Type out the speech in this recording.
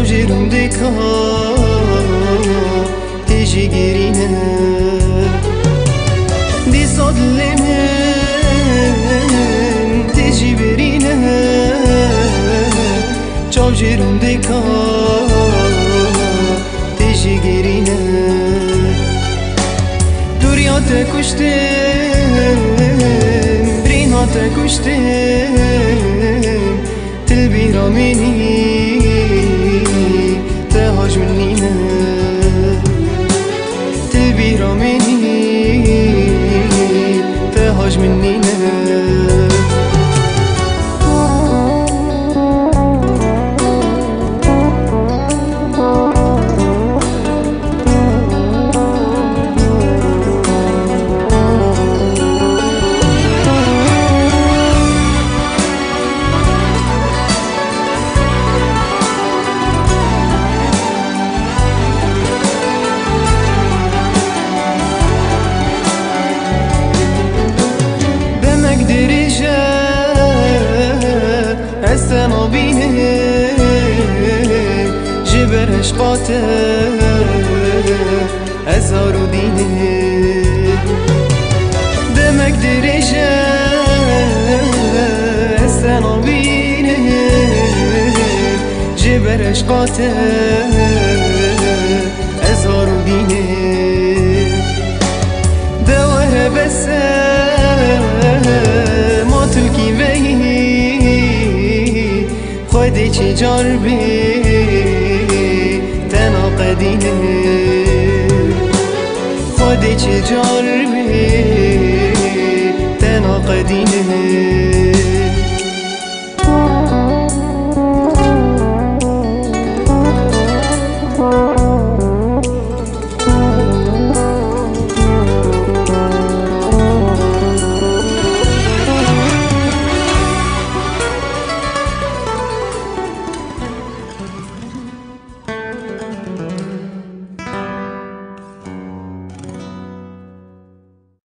çavjerum deka tejî gerîne dîsa dilê min tejî berîne çavjerum deka tejî gerîne durya te kuştim brîna te kuştim tilbîra menî te haj min nîne tilbîra menî te haj min nîne السما بيني جبر عشقاته أزهر ديني دمك درجة السما بيني جبر عشقاته أزهر ديني دوره بس ما تلقي بيني خودی چی جار بی تنها قدینه خودی چی جار بی تنها قدینه